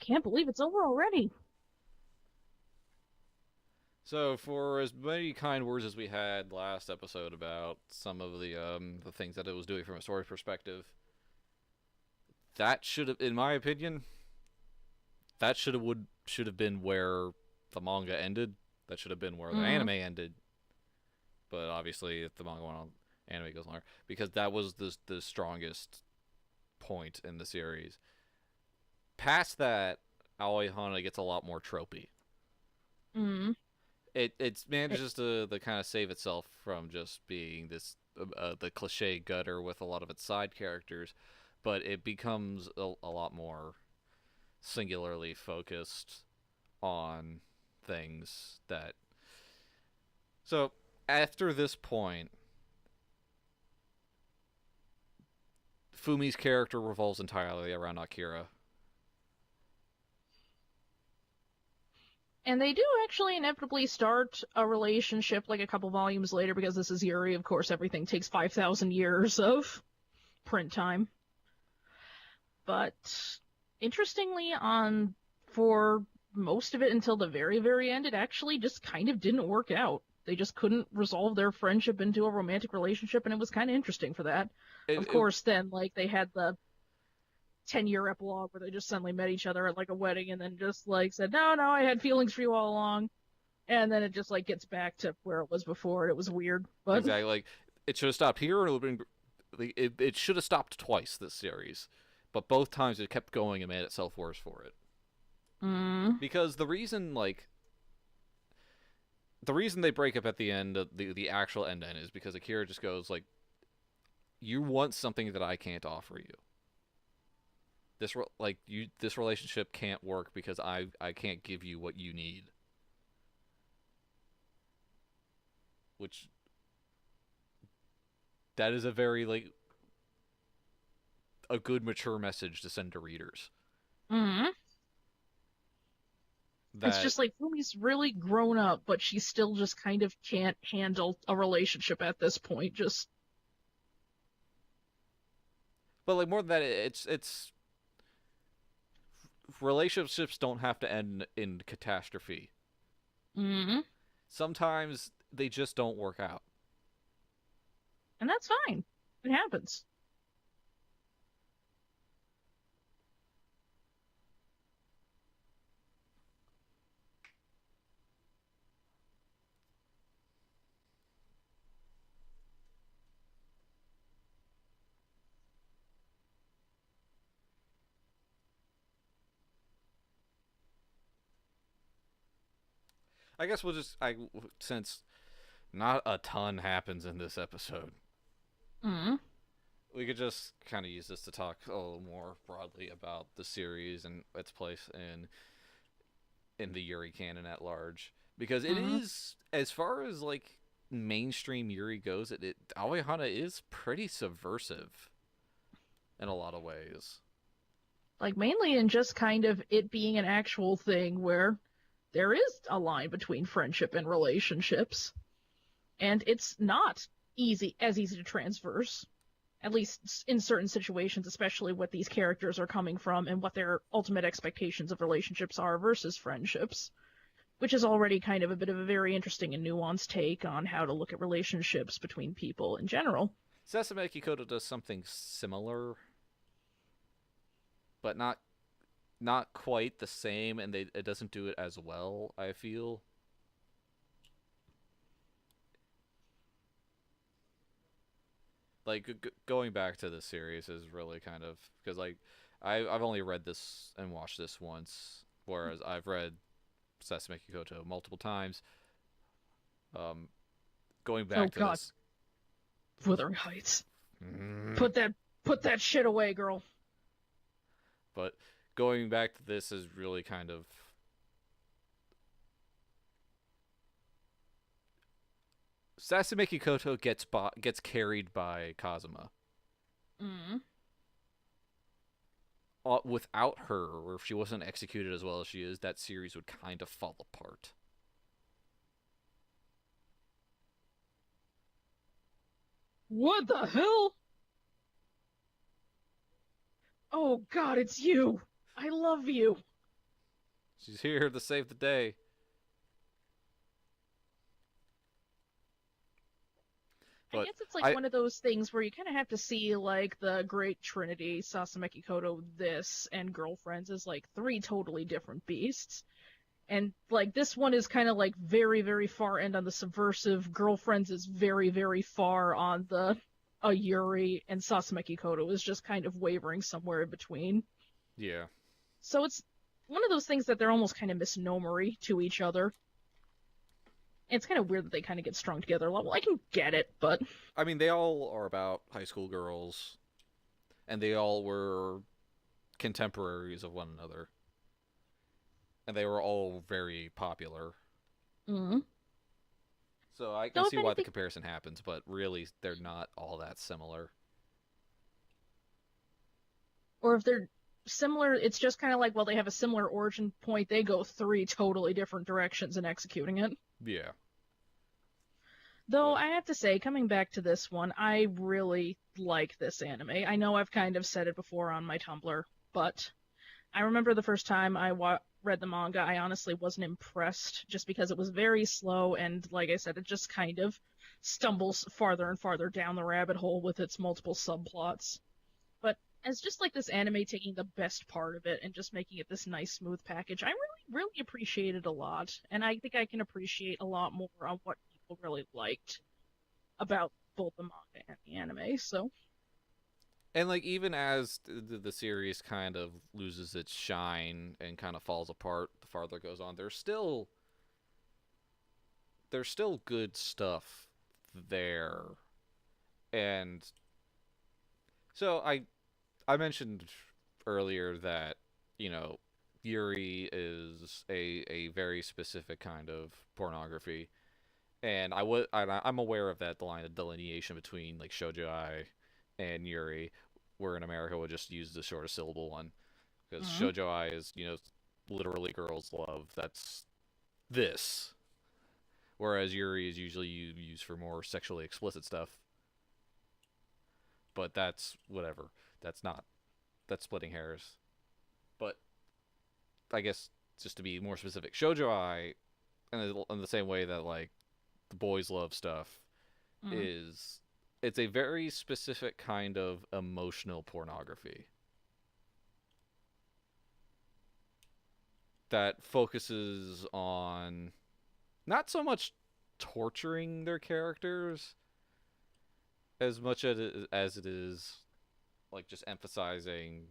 can't believe it's over already. So, for as many kind words as we had last episode about some of the things that it was doing from a story perspective, that should have, in my opinion, that should have been where the manga ended. That should have been where the Mm. anime ended. But obviously, if the manga went on, anime goes longer because that was the strongest point in the series. Past that, Aoi Hana gets a lot more tropey. Mm. It It, manages to kind of save itself from just being this the cliche gutter with a lot of its side characters, but it becomes a lot more singularly focused on things that. So after this point, Fumi's character revolves entirely around Akira. and they do actually inevitably start a relationship like a couple volumes later because this is Yuri. Of course, everything takes 5,000 years of print time. But interestingly, on for most of it until the very, very end, it actually just kind of didn't work out. They just couldn't resolve their friendship into a romantic relationship, and it was kind of interesting for that. It, Of it course, then like they had the 10-year epilogue where they just suddenly met each other at like a wedding and then just like said, no, no, I had feelings for you all along. And then it just like gets back to where it was before. It was weird, but exactly like it should have stopped here, and it should have stopped twice this series, but both times it kept going and made itself worse for it. mm, Because the reason they break up at the end, the actual end is because Akira just goes like, "You want something that I can't offer you. This relationship can't work because I can't give you what you need." Which that is a very like a good mature message to send to readers. mm. It's That just like Fumi's really grown up, but she still just kind of can't handle a relationship at this point. Just but like more than that, it's relationships don't have to end in catastrophe. mm. Sometimes they just don't work out. And that's fine. It happens. I guess we'll just I since not a ton happens in this episode. Mm. We could just kind of use this to talk a little more broadly about the series and its place in the Yuri canon at large, because it Mm. is, as far as like mainstream Yuri goes, it Aoi Hana is pretty subversive in a lot of ways. Like mainly in just kind of it being an actual thing where there is a line between friendship and relationships, and it's not easy to transverse. At least in certain situations, especially what these characters are coming from and what their ultimate expectations of relationships are versus friendships, which is already kind of a bit of a very interesting and nuanced take on how to look at relationships between people in general. Sasame Kikoto does something similar, but not quite the same, and it doesn't do it as well. I feel like going back to the series is really kind of because like I've only read this and watched this once, whereas I've read Sasame Kikoto multiple times. Um, Going Oh back to God, this, Wuthering Heights. mm, Put that shit away, girl. but going back to this is really kind of Sasame Kikoto gets carried by Kazuma. Mm. Without her, or if she wasn't executed as well as she is, that series would kind of fall apart. What the hell? Oh God, it's you. I love you. She's here to save the day. I But guess it's like I one of those things where you kind of have to see like the Great Trinity, Sasameki Koto, this, and Girlfriends as like three totally different beasts. And like this one is kind of like very, very far end on the subversive. Girlfriends is very, very far on the Yuri, and Sasameki Koto is just kind of wavering somewhere in between. yeah. So it's one of those things that they're almost kind of misnomery to each other. It's kind of weird that they kind of get strung together a lot. Well, I can get it, but I mean, they all are about high school girls, and they all were contemporaries of one another, and they were all very popular. mm. So I can So if see why the anything, comparison happens, but really, they're not all that similar. or if they're similar, it's just kind of like, well, they have a similar origin point. They go three totally different directions in executing it. Yeah. Though But I have to say, coming back to this one, I really like this anime. I know I've kind of said it before on my Tumblr, but I remember the first time I read the manga, I honestly wasn't impressed just because it was very slow and, like I said, it just kind of stumbles farther and farther down the rabbit hole with its multiple subplots. But as just like this anime taking the best part of it and just making it this nice, smooth package, I really, really appreciate it a lot. And I think I can appreciate a lot more on what people really liked about both the manga and the anime. So, and like even as the series kind of loses its shine and kind of falls apart the farther it goes on, there's still good stuff there. And so I mentioned earlier that you know Yuri is a very specific kind of pornography, and I'm aware of that, the line of delineation between like shoujo and Yuri, where in America we'll just use the shorter syllable one, because mm, shoujo is literally girls love. That's this, whereas Yuri is usually used for more sexually explicit stuff. But that's whatever. That's not that's splitting hairs. But I guess just to be more specific, shoujo in the same way that like the boys love stuff mm. is it's a very specific kind of emotional pornography that focuses on not so much torturing their characters as much as it is like just emphasizing,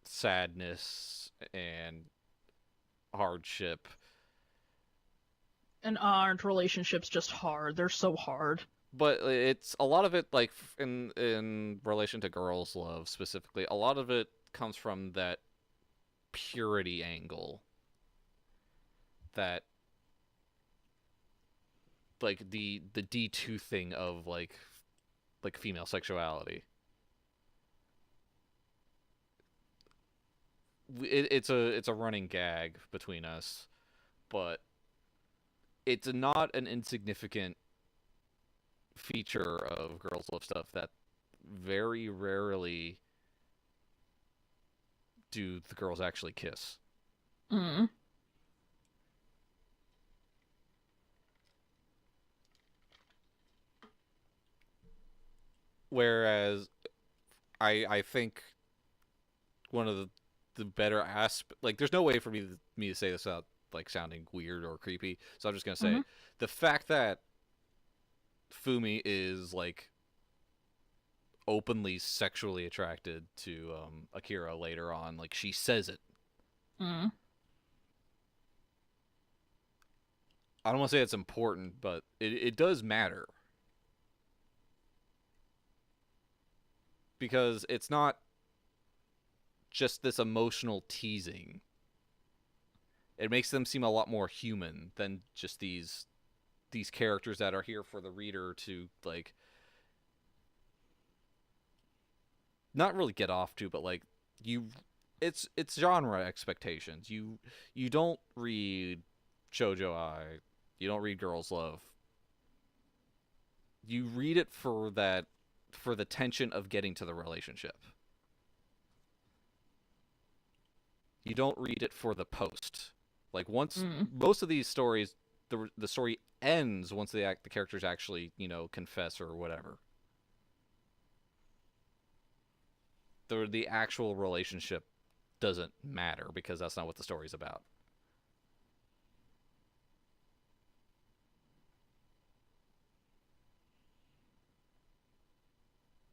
sadness and hardship. And aren't relationships just hard? They're so hard. But it's a lot of it, like in relation to girls' love specifically. A lot of it comes from that purity angle, that like the D2 thing of like female sexuality. It's a running gag between us, but it's not an insignificant feature of girls love stuff that very rarely do the girls actually kiss. Mm. Whereas I think one of the better like there's no way for me to say this without like sounding weird or creepy, so I'm just gonna say Mm-hmm. it. The fact that Fumi is like openly sexually attracted to Akira later on, like she says it. Mm. I don't want to say it's important, but it does matter because it's not just this emotional teasing. It makes them seem a lot more human than just these characters that are here for the reader to like not really get off to, but like you it's genre expectations. You don't read shoujo ai, you don't read girls love. You read it for the tension of getting to the relationship. You don't read it for the post. Like once Mm. most of these stories, the story ends once the characters actually confess or whatever. The actual relationship doesn't matter because that's not what the story's about.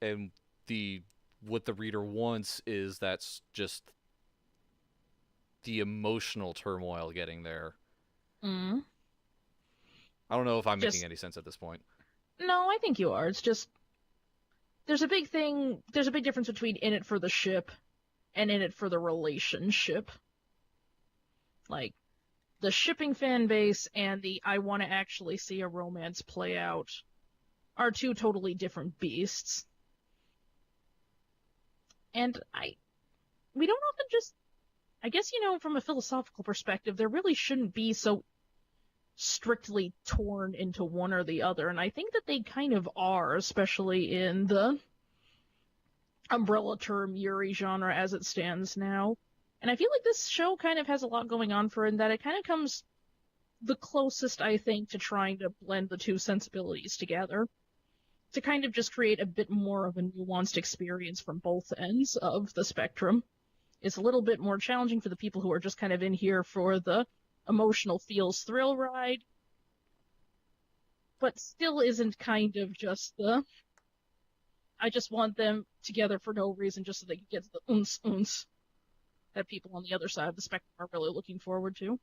And the what the reader wants is that's just the emotional turmoil getting there. Mm. I don't know if I'm making Just any sense at this point. no, I think you are. It's just there's a big difference between in it for the ship and in it for the relationship. Like the shipping fan base and the I want to actually see a romance play out are two totally different beasts. And we don't often just, I guess, from a philosophical perspective, there really shouldn't be so strictly torn into one or the other. And I think that they kind of are, especially in the umbrella term Yuri genre as it stands now. And I feel like this show kind of has a lot going on for it in that it kind of comes the closest, I think, to trying to blend the two sensibilities together to kind of just create a bit more of a nuanced experience from both ends of the spectrum. It's a little bit more challenging for the people who are just kind of in here for the emotional feels thrill ride, but still isn't kind of just the I just want them together for no reason just so they can get the uns uns that people on the other side of the spectrum are really looking forward to.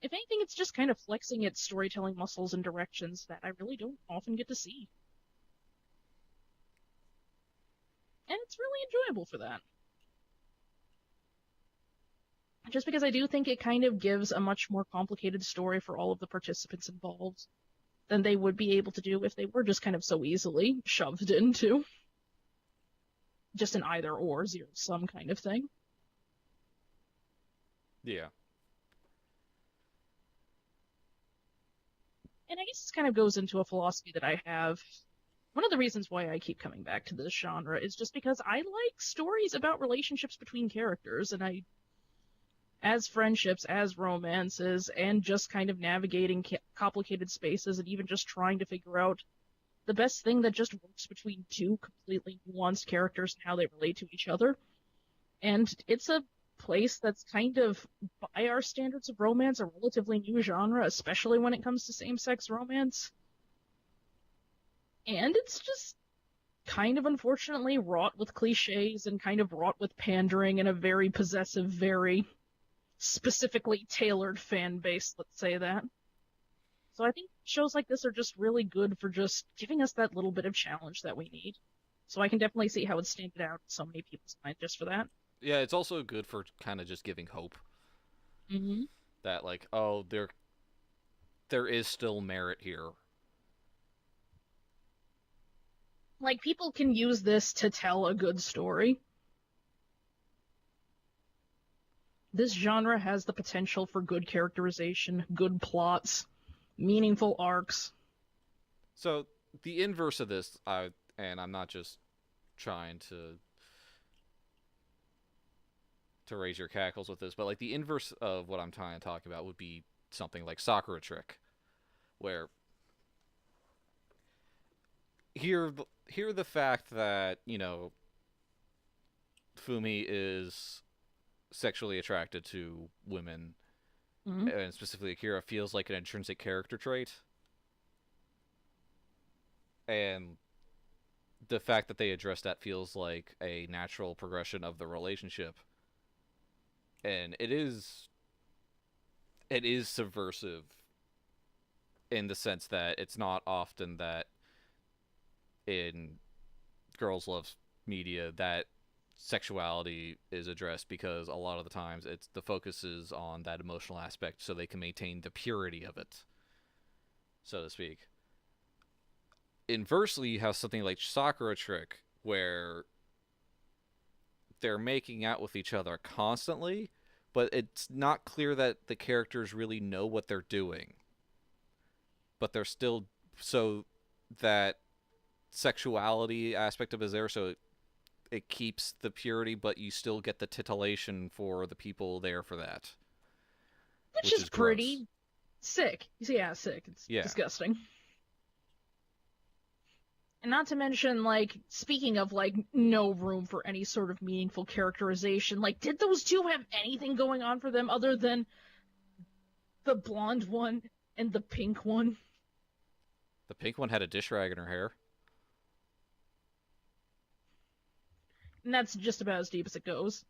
If anything, it's just kind of flexing its storytelling muscles in directions that I really don't often get to see. And it's really enjoyable for that. Just because I do think it kind of gives a much more complicated story for all of the participants involved than they would be able to do if they were just kind of so easily shoved into just an either or zero sum kind of thing. Yeah. And I guess this kind of goes into a philosophy that I have. One of the reasons why I keep coming back to this genre is just because I like stories about relationships between characters, and as friendships, as romances, and just kind of navigating complicated spaces and even just trying to figure out the best thing that just works between two completely nuanced characters and how they relate to each other. And it's a place that's kind of, by our standards of romance, a relatively new genre, especially when it comes to same-sex romance. And it's just kind of unfortunately wrought with cliches and kind of wrought with pandering and a very possessive, very specifically tailored fan base, let's say that. So I think shows like this are just really good for just giving us that little bit of challenge that we need. So I can definitely see how it's standing out in so many people's minds just for that. Yeah, it's also good for kind of just giving hope Mm-hmm. that like, oh, there is still merit here. Like, people can use this to tell a good story. This genre has the potential for good characterization, good plots, meaningful arcs. So the inverse of this, and I'm not just trying to raise your cackles with this, but like the inverse of what I'm trying to talk about would be something like Sakura Trick, where here the fact that Fumi is sexually attracted to women, Mm-hmm. and specifically Akira, feels like an intrinsic character trait, and the fact that they address that feels like a natural progression of the relationship, and it is subversive in the sense that it's not often that in girls love media that sexuality is addressed, because a lot of the times it's the focus is on that emotional aspect so they can maintain the purity of it, so to speak. Inversely, you have something like Sakura Trick where they're making out with each other constantly, but it's not clear that the characters really know what they're doing, but they're still, so that sexuality aspect of it is there, so it keeps the purity, but you still get the titillation for the people there for that, Which which is is gross. pretty sick. Yeah, sick. It's Yeah. disgusting. And not to mention, like, speaking of, like, no room for any sort of meaningful characterization, like, did those two have anything going on for them other than the blonde one and the pink one? The pink one had a dish rag in her hair. And that's just about as deep as it goes.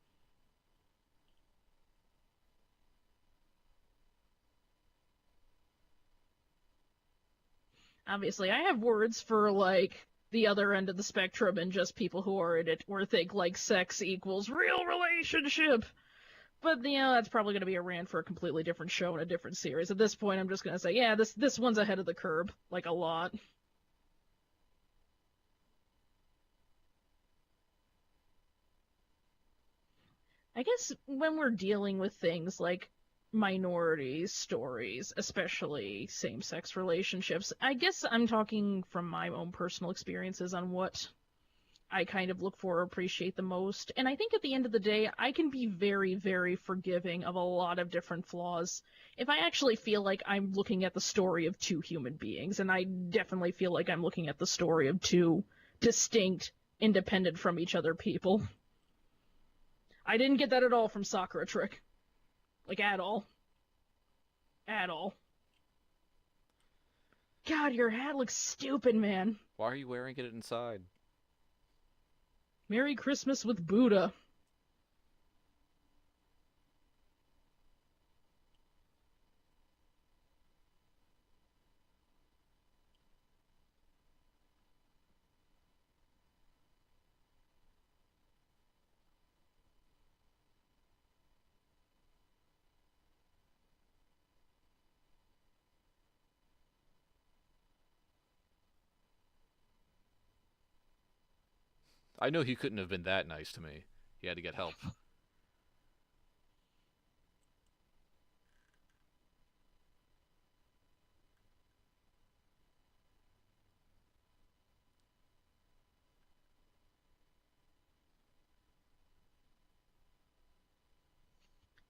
Obviously, I have words for, like, the other end of the spectrum and just people who are in it or think, like, sex equals real relationship. But, that's probably going to be a rant for a completely different show and a different series. At this point, I'm just going to say, yeah, this one's ahead of the curve, like, a lot. I guess when we're dealing with things like minority stories, especially same-sex relationships, I guess I'm talking from my own personal experiences on what I kind of look for or appreciate the most. And I think at the end of the day, I can be very, very forgiving of a lot of different flaws if I actually feel like I'm looking at the story of two human beings. And I definitely feel like I'm looking at the story of two distinct, independent from each other people. I didn't get that at all from Sakura Trick. Like, at all. At all. God, your hat looks stupid, man. Why are you wearing it inside? Merry Christmas with Buddha. I know he couldn't have been that nice to me. He had to get help.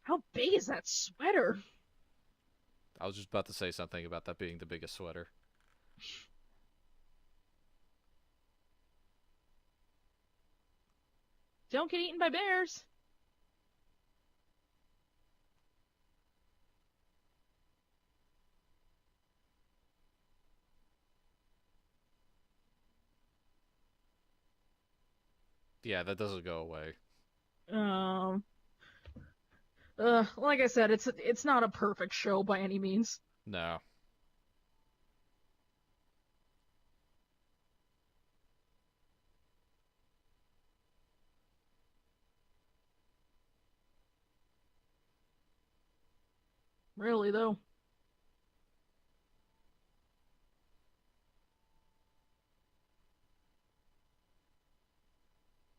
How big is that sweater? I was just about to say something about that being the biggest sweater. Don't get eaten by bears. Yeah, that doesn't go away. Um, like I said, it's not a perfect show by any means. No. Really, though.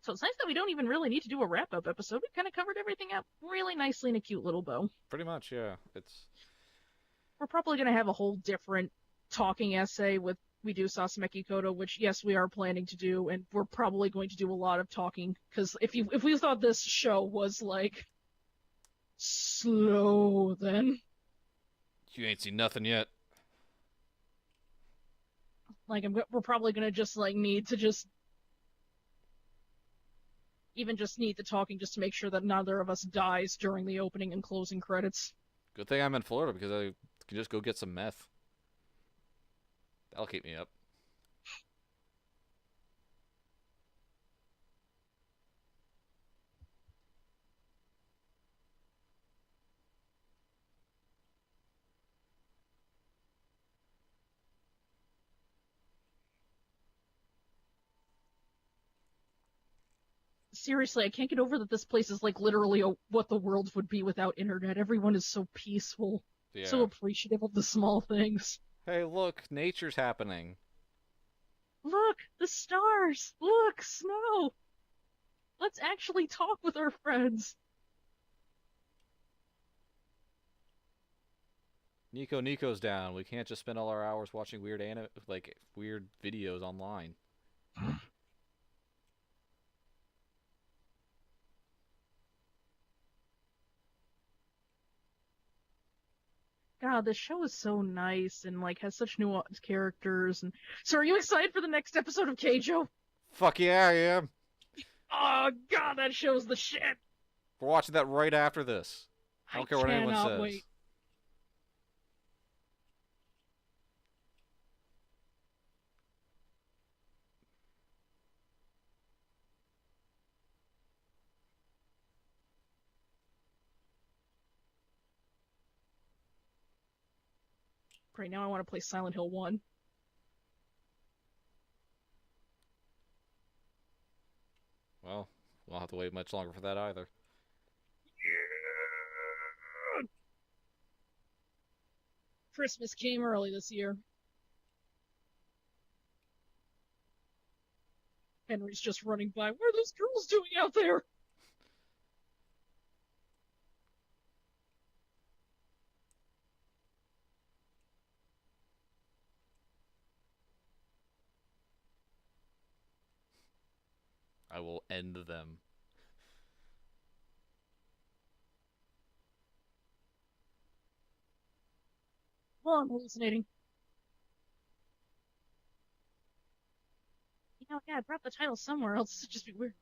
So it's nice that we don't even really need to do a wrap-up episode. We kind of covered everything up really nicely in a cute little bow. Pretty much, yeah. It's We're probably going to have a whole different talking essay with We Do Sasameki Koto, which, yes, we are planning to do, and we're probably going to do a lot of talking, because if we thought this show was, like, slow, then, you ain't seen nothing yet. like, we're probably going to just, like, need to just even just need the talking just to make sure that neither of us dies during the opening and closing credits. Good thing I'm in Florida because I can just go get some meth. That'll keep me up. Seriously, I can't get over that this place is like literally what the world would be without internet. Everyone is so peaceful, so Yeah. appreciative of the small things. Hey, look, nature's happening. Look, the stars! Look, snow! Let's actually talk with our friends. Nico's down. We can't just spend all our hours watching weird videos online. God, this show is so nice and like has such nuanced characters. And so, are you excited for the next episode of Keijo? Fuck yeah, I am. Oh God, that show's the shit. We're watching that right after this. I I don't care what anyone cannot says. wait. Right now, I want to play Silent Hill 1. Well, we won't have to wait much longer for that either. Christmas came early this year. Henry's just running by. What are those girls doing out there? I will end them. Well, I'm hallucinating. Yeah, I brought the title somewhere else. It'd just be weird.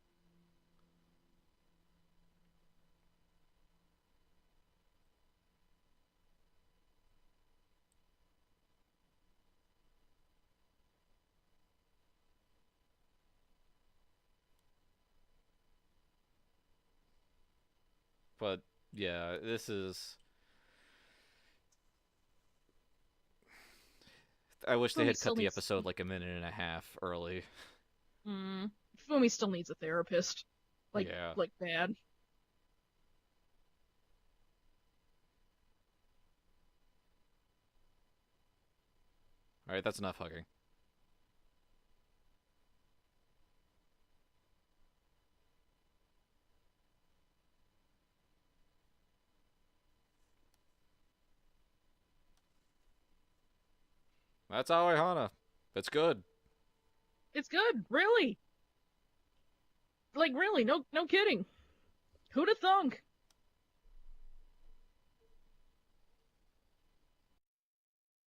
But yeah, this is. I wish they Fumi had cut still the needs. episode like a minute and a half early. Mm, Fumi still needs a therapist. Like, Yeah. like bad. Alright, that's enough hugging. That's Aoi Hana. It's good. It's good, really. Like, really, no kidding. Who'da thunk?